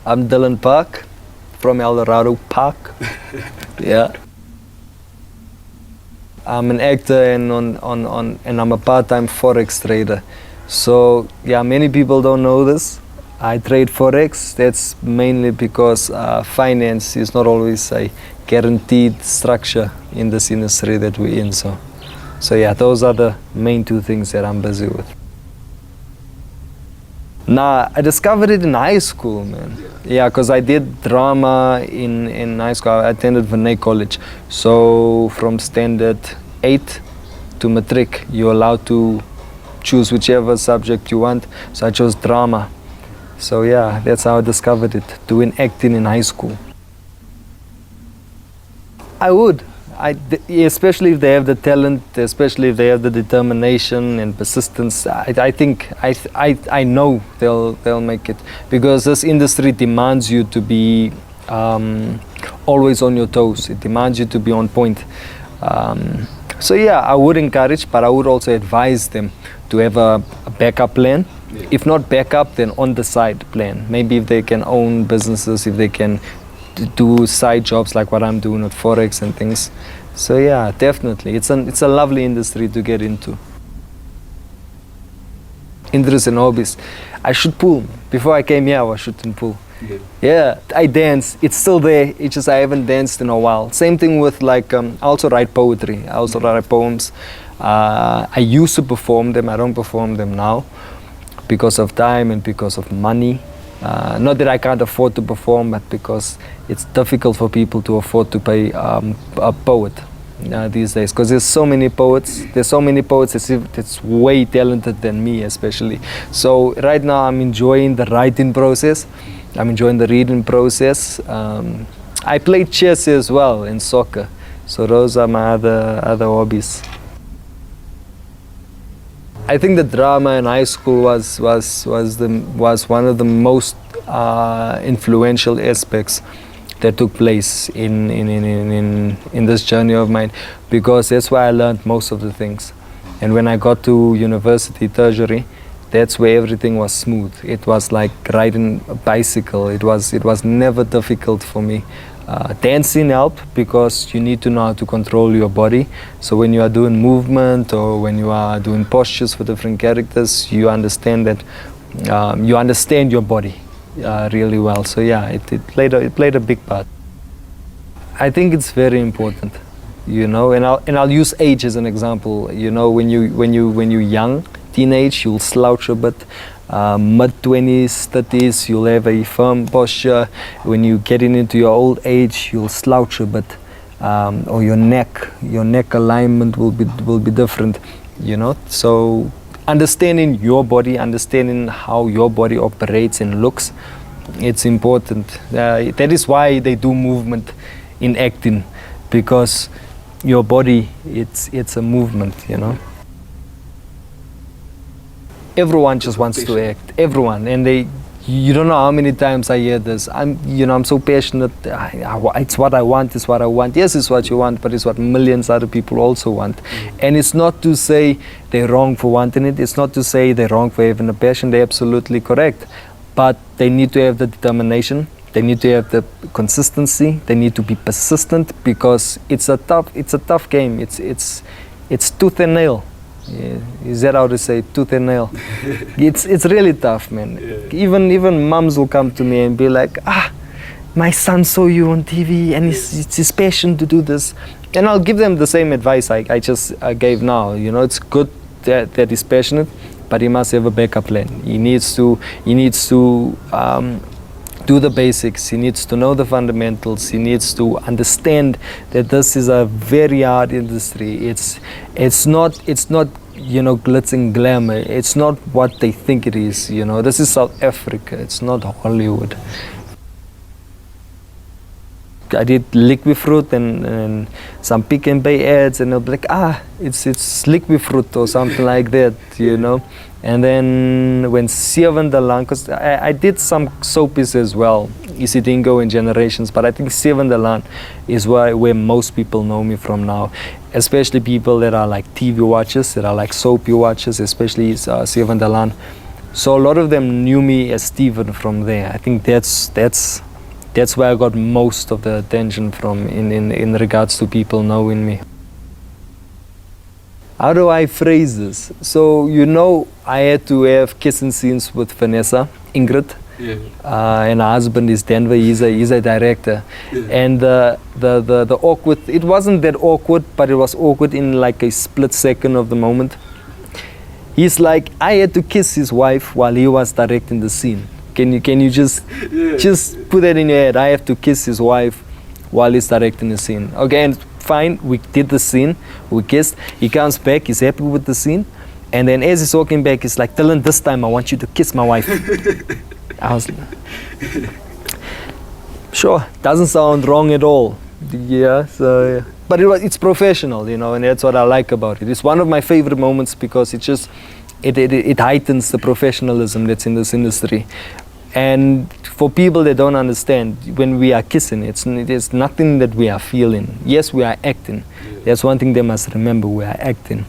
I'm Dillan Park from Eldorado Park. Yeah. I'm an actor and and I'm a part-time forex trader. So yeah, many people don't know this. I trade forex. That's mainly because finance is not always a guaranteed structure in this industry that we're in. So yeah, those are the main two things that I'm busy with. Nah, I discovered it in high school, man. Yeah, because I did drama in high school. I attended Vinay College. So from standard 8 to matric, you're allowed to choose whichever subject you want. So I chose drama. So yeah, that's how I discovered it, doing acting in high school. I would. Especially if they have the talent, especially if they have the determination and persistence. I know they'll make it, because this industry demands you to be always on your toes. It demands you to be on point. So yeah, I would encourage, but I would also advise them to have a backup plan. Yeah. If not backup, then on the side plan. Maybe if they can own businesses, if they can do side jobs like what I'm doing at forex and things. So yeah, definitely, it's a lovely industry to get into. Interests and hobbies. I shoot pool. Before I came here, I was shooting pool. Yeah, I dance. It's still there. It's just I haven't danced in a while. Same thing with I also write poetry. I also write poems. I used to perform them. I don't perform them now because of time and because of money. Not that I can't afford to perform, but because it's difficult for people to afford to pay a poet these days. Because there's so many poets. There's so many poets that's way talented than me, especially. So right now I'm enjoying the writing process. I'm enjoying the reading process. I play chess as well and soccer. So those are my other hobbies. I think the drama in high school was one of the most influential aspects that took place in this journey of mine, because that's where I learned most of the things. And when I got to university, tertiary, that's where everything was smooth. It was like riding a bicycle. It was never difficult for me. Dancing helped because you need to know how to control your body. So when you are doing movement or when you are doing postures for different characters, you understand that you understand your body really well. So yeah, it played a big part. I think it's very important, and I'll use age as an example. When you're young, teenage, you'll slouch a bit. Mid-20s, 30s, you'll have a firm posture. When you're getting into your old age, you'll slouch a bit, or your neck alignment will be different. So understanding your body, understanding how your body operates and looks, it's important. That is why they do movement in acting, because your body, it's a movement. Everyone just wants to act. Everyone, and you don't know how many times I hear this. I'm so passionate. It's what I want. It's what I want. Yes, it's what you want, but it's what millions other people also want. And it's not to say they're wrong for wanting it. It's not to say they're wrong for having a passion. They're absolutely correct, but they need to have the determination. They need to have the consistency. They need to be persistent, because it's a tough game. It's tooth and nail. Yeah. Is that how to say tooth and nail? It's really tough, man. Yeah. Even moms will come to me and be like, my son saw you on TV and it's his passion to do this. And I'll give them the same advice I just gave now. It's good that he's passionate, but he must have a backup plan. He needs to do the basics. He needs to know the fundamentals. He needs to understand that this is a very hard industry. It's not glitz and glamour. It's not what they think it is. This is South Africa. It's not Hollywood. I did liquid fruit and some Pick and Pay ads, and they'll be like, it's liquid fruit or something like that, And then when Seven Dillan, because I did some soapies as well, Isidingo and Generations, but I think Seven Dillan is where most people know me from now, especially people that are like TV watchers, that are like soapy watchers, especially Seven Dillan. So a lot of them knew me as Stephen from there. I think that's where I got most of the attention from in regards to people knowing me. How do I phrase this? So I had to have kissing scenes with Vanessa, Ingrid, and her husband is Denver. He's a director, and the awkward. It wasn't that awkward, but it was awkward in like a split second of the moment. He's like, I had to kiss his wife while he was directing the scene. Can you just put that in your head? I have to kiss his wife while he's directing the scene. Okay, and fine, we did the scene, we kissed. He comes back, he's happy with the scene, and then as he's walking back, he's like, Dillan, this time I want you to kiss my wife. I was like, sure, doesn't sound wrong at all. Yeah, so yeah. But it's professional, and that's what I like about it. It's one of my favorite moments because it heightens the professionalism that's in this industry. And for people that don't understand, when we are kissing, it's nothing that we are feeling. Yes, we are acting. That's one thing they must remember, we are acting.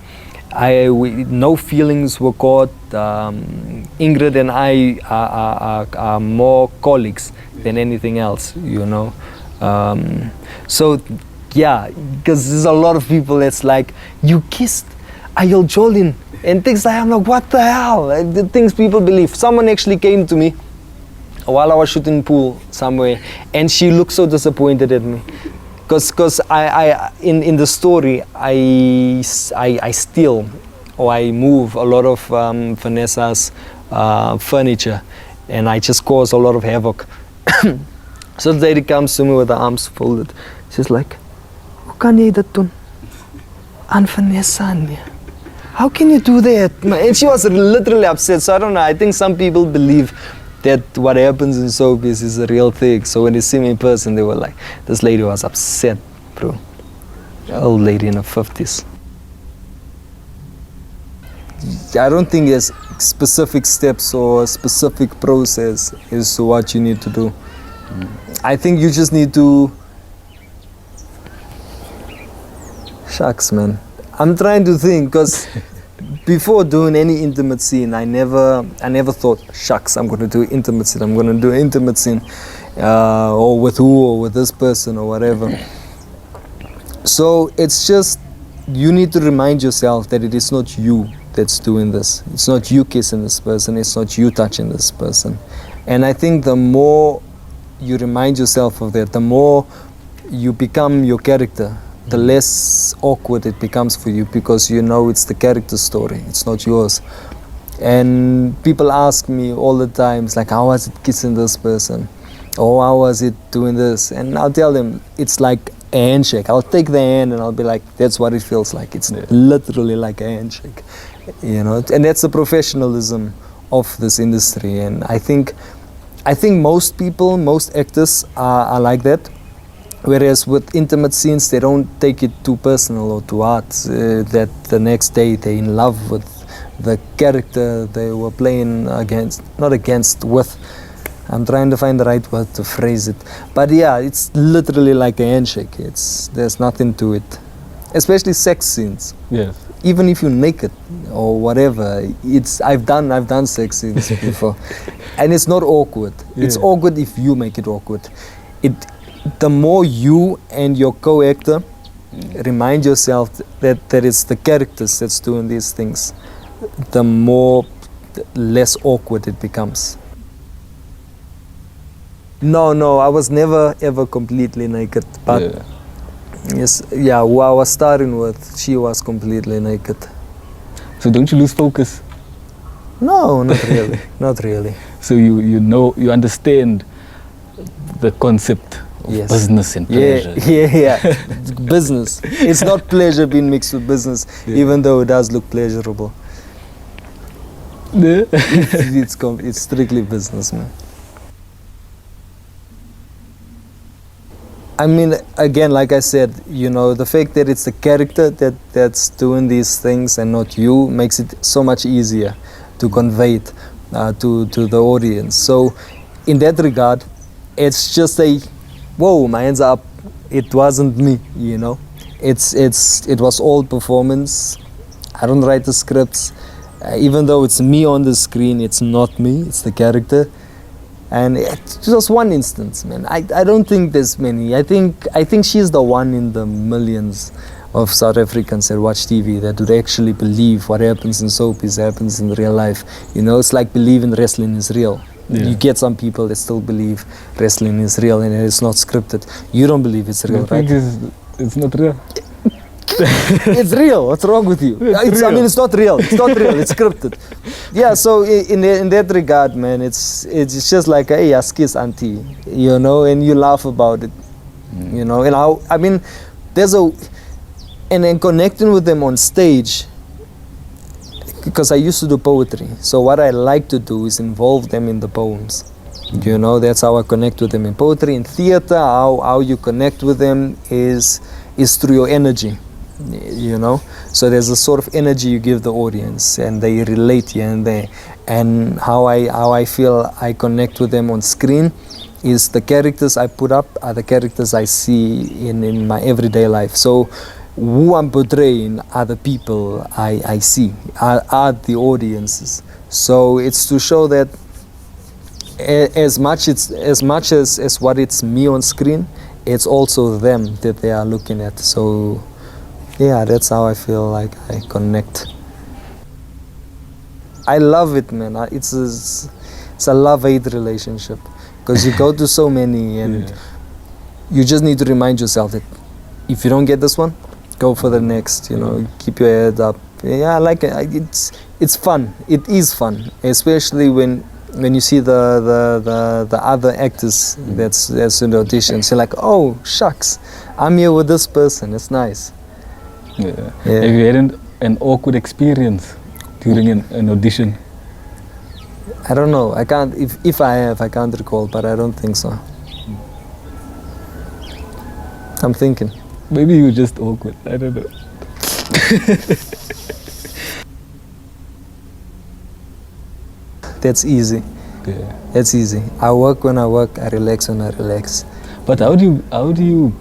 No feelings were caught. Ingrid and I are more colleagues than anything else, So, yeah, because there's a lot of people that's like, you kissed Ayol Jolin, and things like, I'm like, what the hell? The things people believe. Someone actually came to me while I was shooting pool somewhere, and she looked so disappointed at me. Because I in the story, I steal or I move a lot of Vanessa's furniture, and I just cause a lot of havoc. So the lady comes to me with her arms folded. She's like, hoe kan jy dit doen? Aan Vanessa nie. How can you do that? And she was literally upset. So I don't know, I think some people believe that what happens in showbiz is a real thing. So when they see me in person, they were like, this lady was upset, bro. An old lady in her 50s. I don't think there's specific steps or a specific process as to what you need to do. I think you just need to... Shucks, man. I'm trying to think, because before doing any intimate scene, I never thought, shucks, I'm going to do an intimate scene. I'm going to do an intimate scene, or with who, or with this person, or whatever. So it's just, you need to remind yourself that it is not you that's doing this. It's not you kissing this person. It's not you touching this person. And I think the more you remind yourself of that, the more you become your character, the less awkward it becomes for you, because it's the character's story, it's not yours. And people ask me all the time, it's like, how was it kissing this person? Or how was it doing this? And I'll tell them, it's like a handshake. I'll take the hand and I'll be like, that's what it feels like. It's literally like a handshake, And that's the professionalism of this industry. And I think most people, most actors are like that. Whereas with intimate scenes, they don't take it too personal or too hard. That the next day they're in love with the character they were playing with. I'm trying to find the right word to phrase it. But yeah, it's literally like a handshake. There's nothing to it. Especially sex scenes. Yes. Even if you're naked or whatever, I've done sex scenes before. And it's not awkward. Yeah. It's awkward if you make it awkward. The more you and your co-actor remind yourself that it's the characters that's doing these things, the less awkward it becomes. No, I was never ever completely naked. But who I was starting with, she was completely naked. So don't you lose focus? No, not really. Not really. So you understand the concept of business and pleasure. Yeah. Business. It's not pleasure being mixed with business, even though it does look pleasurable. It's strictly business, man. I mean, again, like I said, the fact that it's the character that's doing these things and not you makes it so much easier to convey it to the audience. So in that regard, it's just whoa, my hands are up. It wasn't me, It was all performance. I don't write the scripts. Even though it's me on the screen, it's not me, it's the character. And it's just one instance, man. I don't think there's many. I think she's the one in the millions of South Africans that watch TV that would actually believe what happens in soapies happens in real life. You know, it's like believing wrestling is real. Yeah. You get some people that still believe wrestling is real and it's not scripted. You don't believe it's real, right? It's not real. It's real. What's wrong with you? I mean, it's not real. It's not real. It's scripted. Yeah. So in that regard, man, it's just like, hey, ask his auntie, you know, and you laugh about it, you know. And I mean, there's and then connecting with them on stage, because I used to do poetry. So what I like to do is involve them in the poems. You know, that's how I connect with them in poetry. In theater, how you connect with them is through your energy. You know, so there's a sort of energy you give the audience, and they relate here and there. And how I feel I connect with them on screen is the characters I put up are the characters I see in my everyday life. So who I'm portraying are the people I see, are the audiences. So it's to show that as much as what it's me on screen, it's also them that they are looking at. So yeah, that's how I feel like I connect. I love it, man. It's a love-hate relationship, because you go to so many, and you just need to remind yourself that if you don't get this one, go for the next. You know, keep your head up. Yeah, I like it. It's fun. It is fun, especially when you see the other actors that's in the auditions. You're like, oh shucks, I'm here with this person. It's nice. Yeah. Have you had an awkward experience during an audition? I don't know. I can't. If I have, I can't recall, but I don't think so. I'm thinking. Maybe you're just awkward. I don't know. That's easy. Yeah. That's easy. I work when I work. I relax when I relax. But how do you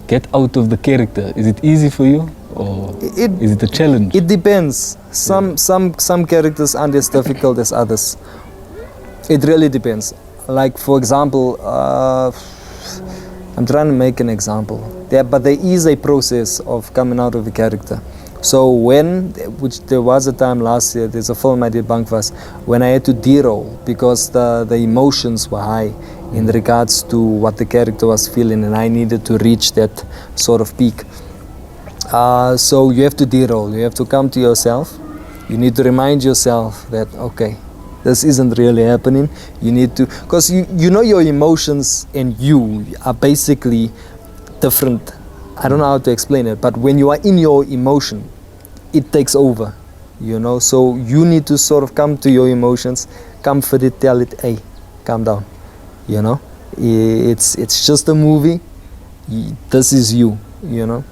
get out of the character? Is it easy for you, or is it a challenge? It depends. Some characters aren't as difficult as others. It really depends. Like, for example, I'm trying to make an example. But there is a process of coming out of a character. So which there was a time last year, there's a film I did, Bankwas, when I had to de-roll because the emotions were high in regards to what the character was feeling, and I needed to reach that sort of peak. So you have to de-roll. You have to come to yourself. You need to remind yourself that, okay, this isn't really happening. You need to, because you know your emotions and you are basically different. I don't know how to explain it, but when you are in your emotion, it takes over, you know. So you need to sort of come to your emotions, comfort it, tell it, hey, calm down, you know. It's just a movie. This is you, you know.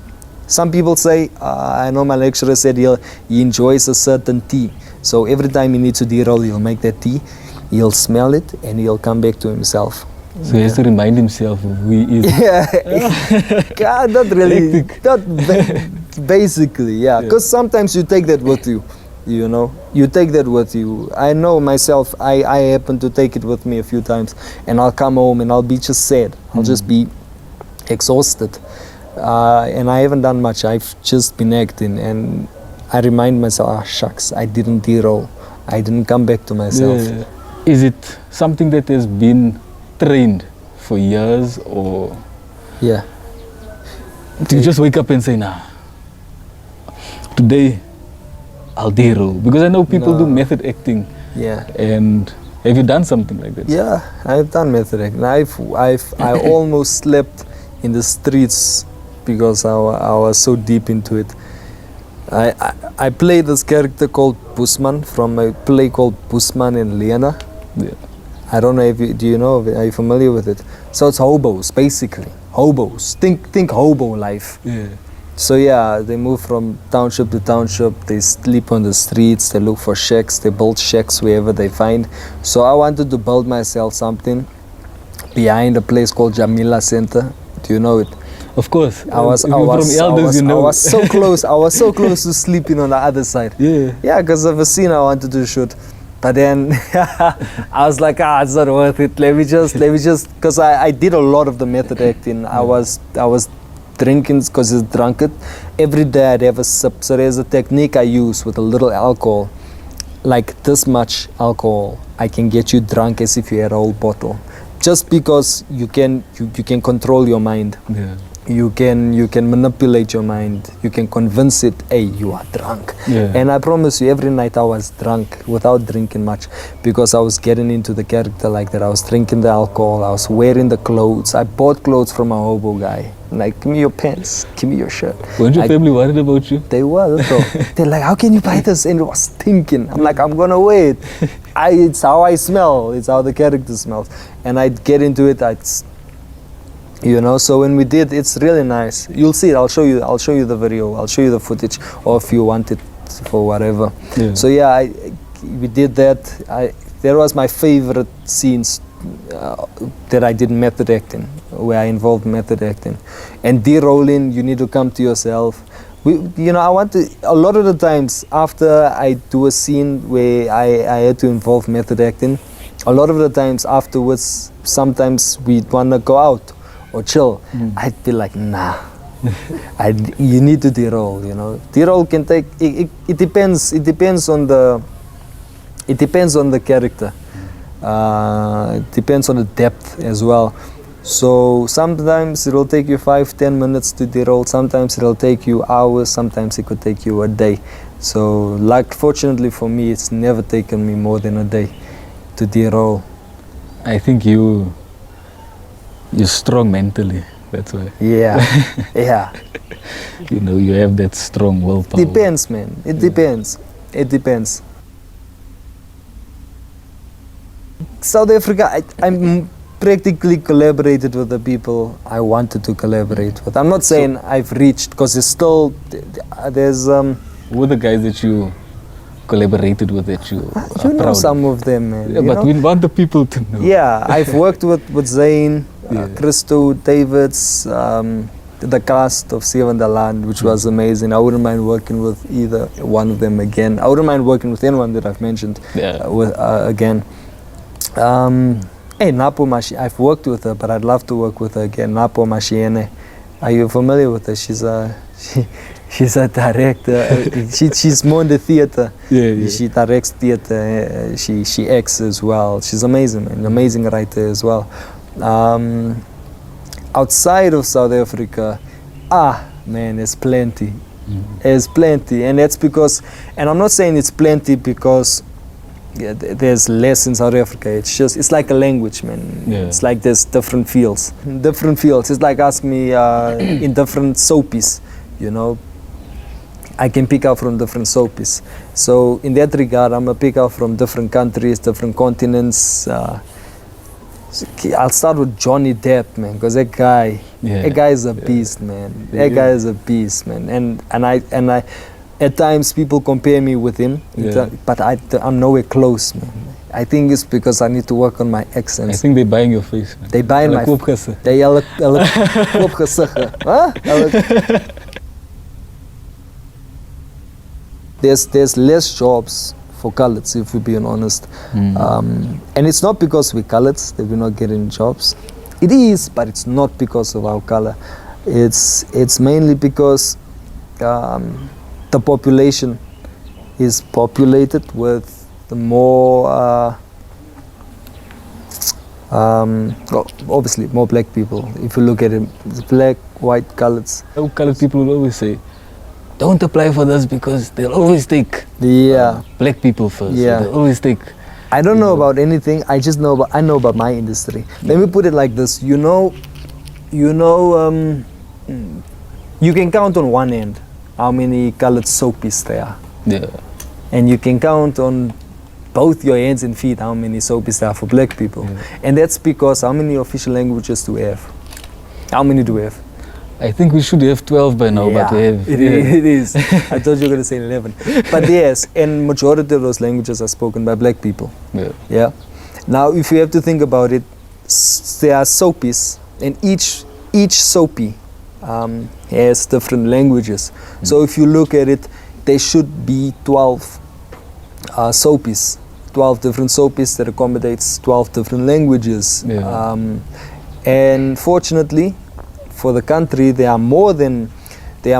Some people say, I know my lecturer said he enjoys a certain tea. So every time he needs to de-roll, he'll make that tea, he'll smell it, and he'll come back to himself. So he has to remind himself of who he is. Yeah, God, not really. Basically, yeah. Because sometimes you take that with you, you know. You take that with you. I know myself, I happen to take it with me a few times, and I'll come home and I'll be just sad. I'll just be exhausted. And I haven't done much. I've just been acting, and I remind myself, shucks, I didn't de-roll. I didn't come back to myself. Yeah. Is it something that has been trained for years, or yeah, do you just wake up and say, nah, today I'll de-roll? Because I know people do method acting. Yeah. And have you done something like that? Yeah, I've done method acting. I almost slept in the streets because I was so deep into it. I play this character called Busman from a play called Busman and Liana. Yeah. I don't know do you know of it? Are you familiar with it? So it's hobos, basically. Hobos. Think hobo life. Yeah. So yeah, they move from township to township. They sleep on the streets. They look for shacks. They build shacks wherever they find. So I wanted to build myself something behind a place called Jamila Center. Do you know it? Of course. I was, If I you're was, from I elders, was, you know. I was so close. I was so close to sleeping on the other side. Yeah. Yeah, because of a scene I wanted to shoot. But then I was like, it's not worth it. Let me just, because I did a lot of the method acting. I was drinking because it's drunkard. Every day I'd have a sip. So there's a technique I use with a little alcohol. Like this much alcohol, I can get you drunk as if you had a whole bottle. Just because you can control your mind. Yeah. You can manipulate your mind. You can convince it, hey, you are drunk. Yeah. And I promise you, every night I was drunk without drinking much because I was getting into the character like that. I was drinking the alcohol. I was wearing the clothes. I bought clothes from a hobo guy. Like, give me your pants, give me your shirt. Weren't your family worried about you? They were, though. They're like, how can you buy this? And it was stinking. I'm like, I'm gonna wear it. It's how I smell. It's how the character smells. And I'd get into it. So when we did, it's really nice. You'll see it. I'll show you the video. I'll show you the footage, or if you want it for whatever. Yeah. So yeah, we did that. That was my favorite scenes that I did method acting, where I involved method acting. And de-rolling, you need to come to yourself. A lot of the times after I do a scene where I had to involve method acting, a lot of the times afterwards, sometimes we'd want to go out or chill. I'd be like, nah. You need to de-roll, De-roll can take, it depends on the character. It depends on the depth as well. So sometimes it'll take you 5-10 minutes to de-roll. Sometimes it'll take you hours. Sometimes it could take you a day. So fortunately for me, it's never taken me more than a day to de-roll. I think you're strong mentally. That's why. Yeah, yeah. You have that strong willpower. Depends, man. It depends. It depends. South Africa, I'm practically collaborated with the people I wanted to collaborate with. I'm not saying I've reached, because there's Who are the guys that you collaborated with that you are you know proud some of them, man. Yeah, but we want the people to know. Yeah, I've worked with Zane, Christo, Davids, the cast of Seven the Land, which was amazing. I wouldn't mind working with either one of them again. I wouldn't mind working with anyone that I've mentioned again. Hey, Napo Mashi, I've worked with her, but I'd love to work with her again. Napo Mashiene. Are you familiar with her? She's a director. She's more in the theater. Yeah. She directs theater. She acts as well. She's amazing, an amazing writer as well. Outside of South Africa, man, there's plenty. There's plenty, and that's because, and I'm not saying it's plenty because there's less in South Africa. It's like a language, man. Yeah. It's like there's different fields. It's like ask me in different soapies, I can pick out from different soapies. So in that regard, I'm gonna pick out from different countries, different continents. I'll start with Johnny Depp, man, because that guy is a beast, man. That guy is a beast, man. And I at times people compare me with him, but I'm nowhere close, man. I think it's because I need to work on my accents. I think they're buying your face, man. They buying my face. There's less jobs for coloureds, if we're being honest. And it's not because we're coloureds that we're not getting jobs. It is, but it's not because of our colour. It's mainly because the population is populated with the more, obviously more black people. If you look at it, it's black, white, coloureds. Coloured people will always say, don't apply for this because they'll always take black people first. Yeah. They'll always take. I don't know about anything. I know about my industry. Let me put it like this. You can count on one hand how many colored soapies there are. Yeah. And you can count on both your hands and feet how many soapies there are for black people. Yeah. And that's because how many official languages do we have? How many do we have? I think we should have 12 by now, but we have. It is. I thought you were going to say 11. But yes, and majority of those languages are spoken by black people. Yeah. Now, if you have to think about it, there are soapies, and each soapie has different languages. So if you look at it, there should be 12 soapies, 12 different soapies that accommodates 12 different languages. Yeah. And fortunately, for the country, there are more than 2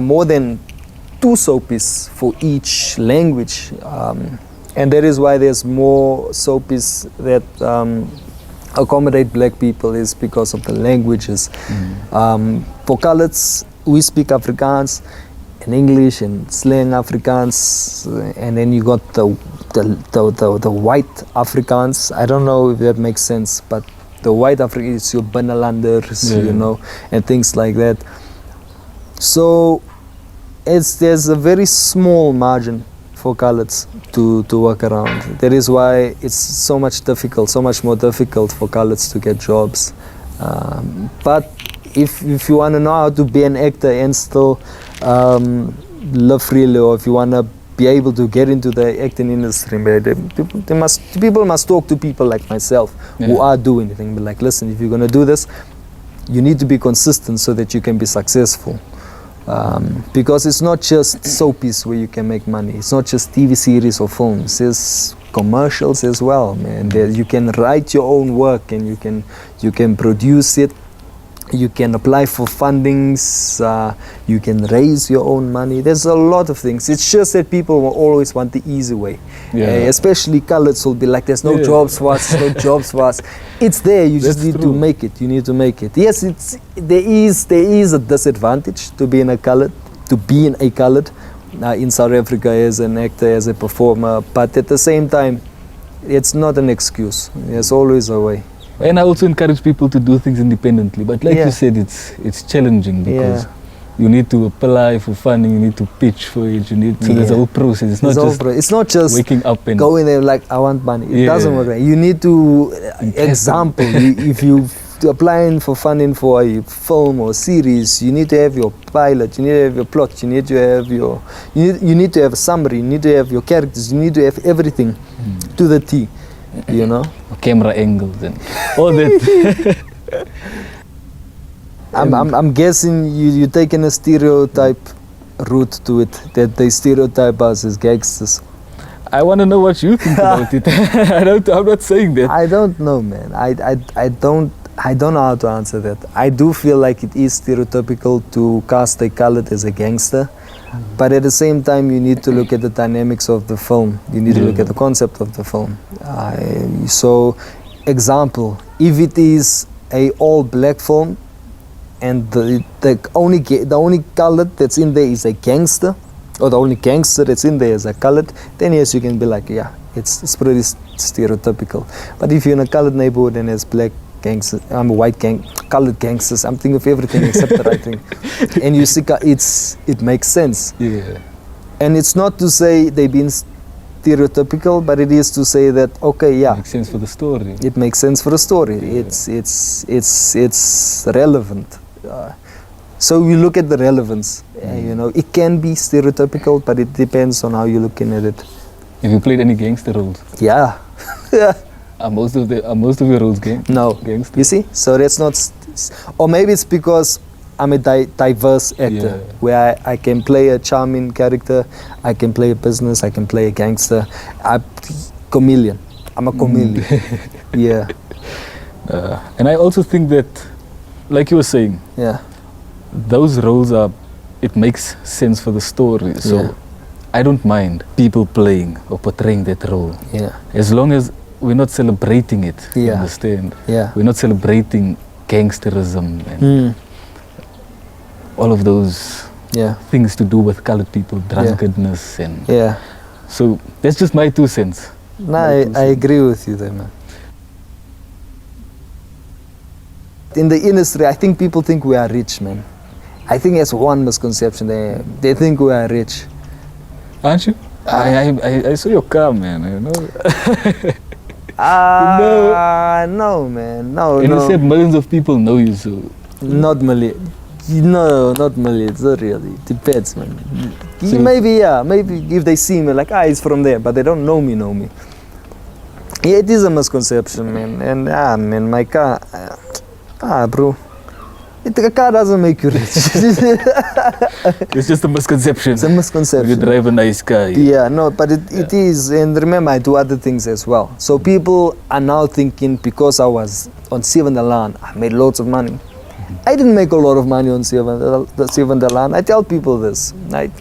soapies for each language, and that is why there's more soapies that accommodate black people, is because of the languages. For coloureds, we speak Afrikaans and English and slang Afrikaans, and then you got the white Afrikaans. I don't know if that makes sense, but the white Afrikaans is your Binnenlanders, you know, and things like that. So there's a very small margin for coloureds to work around. That is why it's so much more difficult for coloureds to get jobs. But if you want to know how to be an actor and still live freely, or if you want to be able to get into the acting industry, people must talk to people like myself who are doing it and be like, listen, if you're going to do this, you need to be consistent so that you can be successful. Because it's not just soapies where you can make money. It's not just TV series or films. There's commercials as well, man. You can write your own work and you can produce it. You can apply for fundings. You can raise your own money. There's a lot of things. It's just that people will always want the easy way. Especially coloureds will be like, there's no jobs for us, no jobs for us. It's there. You just need to make it. You need to make it. Yes, there is a disadvantage to being a coloured, in South Africa as an actor, as a performer. But at the same time, it's not an excuse. There's always a way. And I also encourage people to do things independently. But like you said, it's challenging because you need to apply for funding, you need to pitch for it, so there's a whole process. It's not just waking up and going there like, I want money. It doesn't work. You need to, example, if you're applying for funding for a film or series, you need to have your pilot, you need to have your plot, you need to have you need to have a summary, you need to have your characters, you need to have everything to the T. You know, camera angles and all that. I'm guessing you're taking a stereotype route to it, that they stereotype us as gangsters. I want to know what you think about it. I'm not saying that. I don't know, man. I don't know how to answer that. I do feel like it is stereotypical to cast a coloured as a gangster. But at the same time, you need to look at the dynamics of the film. You need to look at the concept of the film. So, example, if it is a all-black film, and the only coloured that's in there is a gangster, or the only gangster that's in there is a coloured, then yes, you can be like, yeah, it's pretty stereotypical. But if you're in a coloured neighborhood and there's black gangsters, coloured gangsters, I'm thinking of everything except the right thing. And you see, it makes sense. Yeah. And it's not to say they've been stereotypical, but it is to say that, okay, yeah. It makes sense for the story. It makes sense for the story. Yeah. It's relevant. So you look at the relevance. You know, it can be stereotypical, but it depends on how you're looking at it. Have you played any gangster roles? Yeah. Are most of your roles gangster? You see, so that's not, or maybe it's because I'm a diverse actor, where I can play a charming character, I can play a business, I can play a gangster. Chameleon. I'm a chameleon. Yeah. And I also think that, like you were saying, those roles it makes sense for the story. So I don't mind people playing or portraying that role. Yeah. As long as we're not celebrating it, you understand? Yeah. We're not celebrating gangsterism and all of those things to do with colored people, drunkenness and... Yeah. So that's just my 2 cents. No, I agree with you there, man. In the industry, I think people think we are rich, man. I think that's one misconception. They think we are rich. Aren't you? I saw your car, man, you know. No, man, no. And you said millions of people know you, so... Not millions. No, not millions, not really. Depends, man. So maybe if they see me, like, he's from there, but they don't know me. Yeah, it is a misconception, man. And, man, my car... bro. A car doesn't make you rich. It's just a misconception. It's a misconception. You drive a nice car. Yeah, no, but it is. And remember, I do other things as well. So people are now thinking, because I was on Seven Dillan, I made loads of money. I didn't make a lot of money on Seven Dillan. I tell people this. Like,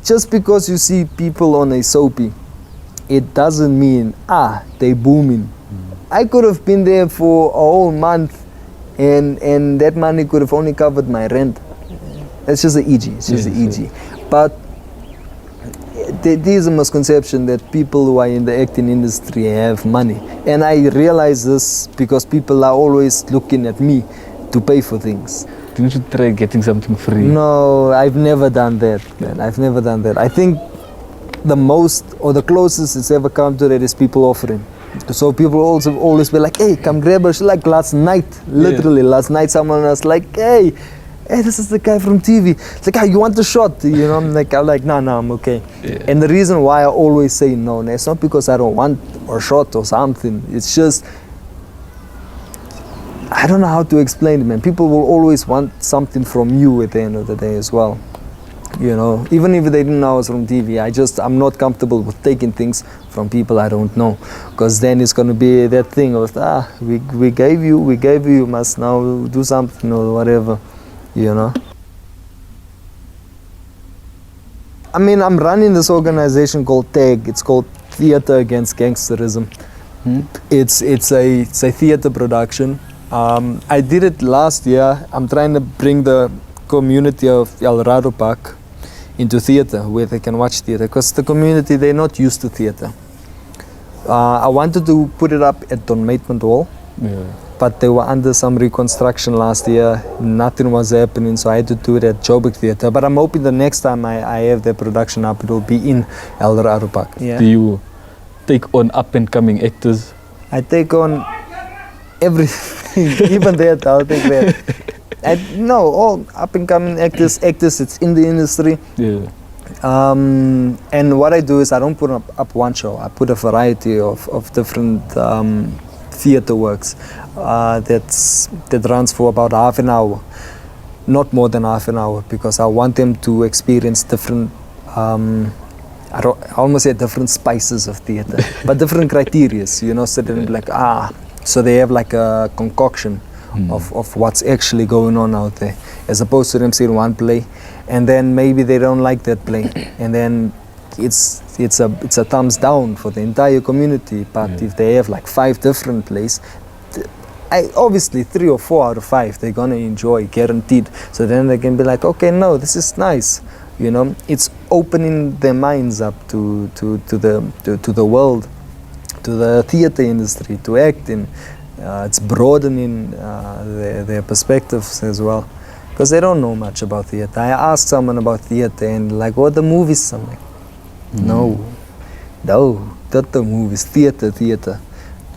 just because you see people on a soapy, it doesn't mean, they booming. I could have been there for a whole month, and that money could have only covered my rent. It's just an EG. It's just an EG. But there is a misconception that people who are in the acting industry have money. And I realize this because people are always looking at me to pay for things. Didn't you try getting something free? No, I've never done that, man. I've never done that. I think the most or the closest it's ever come to that is people offering. So people also always be like, hey, come grab us. Like last night, literally last night, someone was like, hey, this is the guy from TV. It's like, you want the shot? You know, I'm like, no, I'm okay. Yeah. And the reason why I always say no, it's not because I don't want a shot or something. It's just, I don't know how to explain it, man. People will always want something from you at the end of the day as well. You know, even if they didn't know I was from TV, I'm not comfortable with taking things from people I don't know, because then it's going to be that thing of, we gave you, you must now do something or whatever, you know. I mean, I'm running this organization called TAG. It's called Theatre Against Gangsterism. It's a theatre production. I did it last year. I'm trying to bring the community of Dillan Park into theatre, where they can watch theatre, because the community, they're not used to theatre. I wanted to put it up at Don Maitland Hall, but they were under some reconstruction last year. Nothing was happening, so I had to do it at Joburg Theatre. But I'm hoping the next time I have the production up, it will be in Dillan Park. Yeah. Do you take on up-and-coming actors? I take on everything, even that, I'll take that. No, all up-and-coming actors, it's in the industry. Yeah. And what I do is I don't put up one show. I put a variety of different theatre works that runs for about half an hour, not more than half an hour, because I want them to experience different, I almost say different spices of theatre, but different criterias, you know, so they're like, so they have like a concoction of what's actually going on out there, as opposed to them seeing one play, and then maybe they don't like that play, and then it's a thumbs down for the entire community. But if they have like 5 different plays, obviously 3 or 4 out of 5 they're gonna enjoy, guaranteed. So then they can be like, okay, no, this is nice. You know, it's opening their minds up to the world, to the theatre industry, to acting. It's broadening their perspectives as well, because they don't know much about theatre. I asked someone about theatre and like, what the movies? I'm like, no, not the movies, theatre.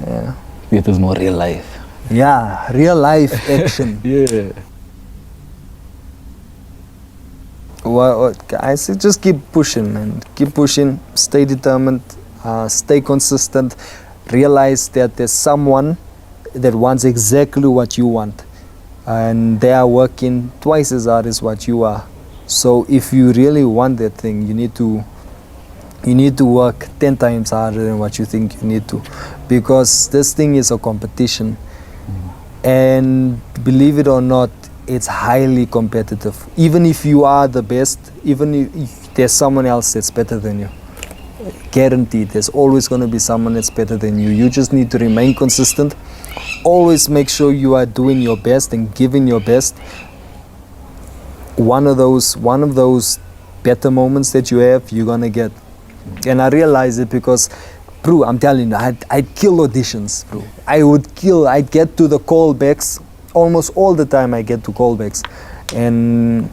Yeah. Theatre's more real life. Yeah, real life action. Yeah. What guys, just keep pushing, man. Keep pushing, stay determined, stay consistent, realize that there's someone that wants exactly what you want, and they are working twice as hard as what you are. So if you really want that thing, you need to work 10 times harder than what you think you need to, because this thing is a competition. And believe it or not, it's highly competitive. Even if you are the best, even if there's someone else that's better than you, guaranteed there's always going to be someone that's better than you. You just need to remain consistent. Always make sure you are doing your best and giving your best. One of those better moments that you have, you're gonna get. And I realize it because, bro, I'm telling you, I'd kill auditions, bro. I'd get to the callbacks almost all the time. I get to callbacks, and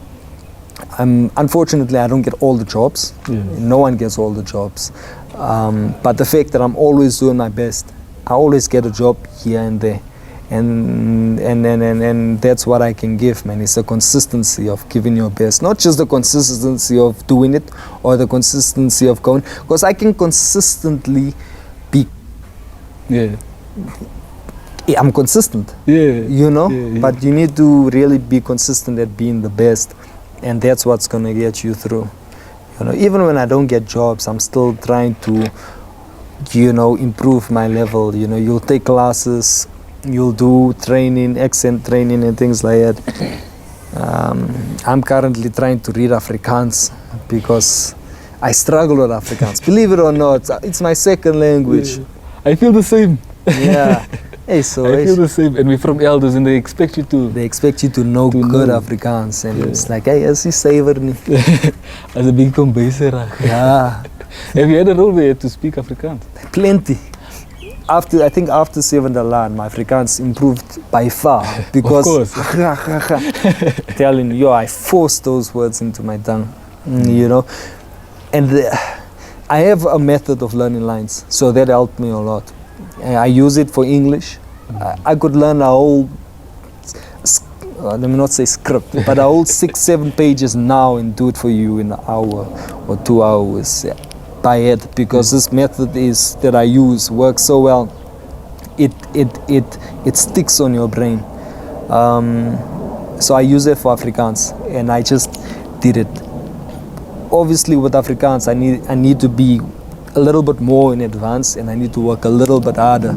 unfortunately I don't get all the jobs. No one gets all the jobs, but the fact that I'm always doing my best, I always get a job here and there, and that's what I can give, man. It's the consistency of giving your best, not just the consistency of doing it or the consistency of going, because I can consistently be I'm consistent. Yeah. You know, Yeah. but you need to really be consistent at being the best, and that's what's gonna get you through. You know, even when I don't get jobs, I'm still trying to, you know, improve my level. You know, you'll take classes, you'll do training, accent training and things like that. I'm currently trying to read Afrikaans because I struggle with Afrikaans. Believe it or not, it's my second language. Yeah. I feel the same. Yeah. Hey, so I feel the same. And we're from elders and they expect you to... They expect you to know good Afrikaans. And it's like, hey, as you savor nie. As a big combaser. Yeah. Have you had a role where you had to speak Afrikaans? Plenty. I think after 7de Laan, my Afrikaans improved by far because Of course. telling you, I forced those words into my tongue, you know. And I have a method of learning lines, so that helped me a lot. I use it for English. I could learn a whole, let me not say script, but a whole 6-7 pages now and do it for you in an hour or 2 hours. By head, because this method is that I use works so well. It sticks on your brain. So I use it for Afrikaans, and I just did it. Obviously, with Afrikaans, I need to be a little bit more in advance, and I need to work a little bit harder.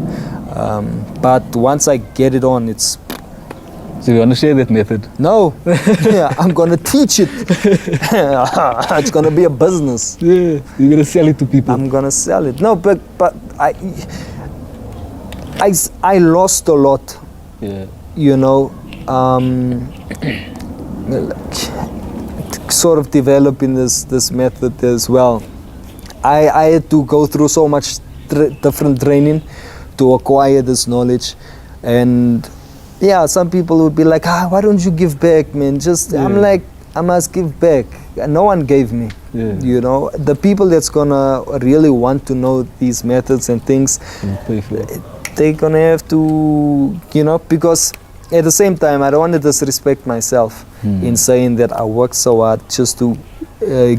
But once I get it on, it's. So you want to share that method? No, yeah, I'm gonna teach it. It's gonna be a business. Yeah, you're gonna sell it to people. I'm gonna sell it. No, but I lost a lot. Yeah. You know, sort of developing this method as well. I had to go through so much different training to acquire this knowledge, and. Yeah, some people would be like, why don't you give back, man? Yeah. I'm like, I must give back. No one gave me, you know. The people that's gonna really want to know these methods and things, they're gonna have to, you know, because at the same time, I don't want to disrespect myself in saying that I work so hard just to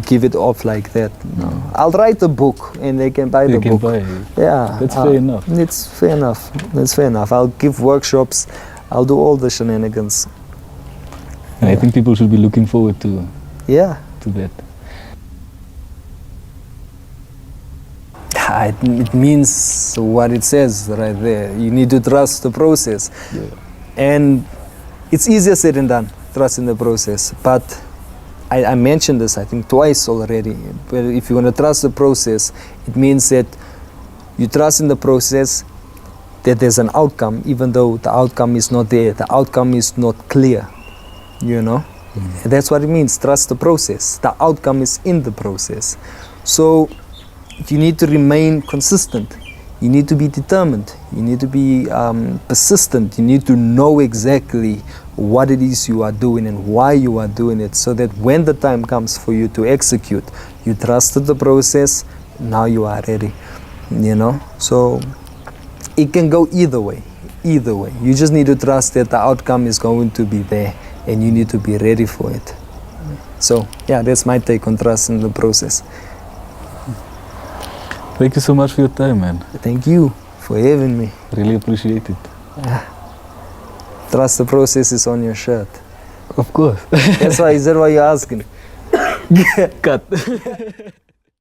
give it off like that. No. I'll write a book and they can buy the book. Yeah, that's fair enough. It's fair enough. That's fair enough. I'll give workshops. I'll do all the shenanigans. And I think people should be looking forward to to that. It means what it says right there. You need to trust the process. Yeah. And it's easier said than done, trust in the process. But I mentioned this, I think, twice already. But if you're going to trust the process, it means that you trust in the process, that there's an outcome, even though the outcome is not there, the outcome is not clear, you know. And that's what it means, trust the process. The outcome is in the process. So you need to remain consistent. You need to be determined. You need to be persistent. You need to know exactly what it is you are doing and why you are doing it, so that when the time comes for you to execute, you trusted the process, now you are ready, you know. So it can go either way. You just need to trust that the outcome is going to be there and you need to be ready for it. So yeah, that's my take on trust in the process. Thank you so much for your time, man. Thank you for having me. Really appreciate it. Trust the process is on your shirt. Of course. Is that why you're asking? Cut.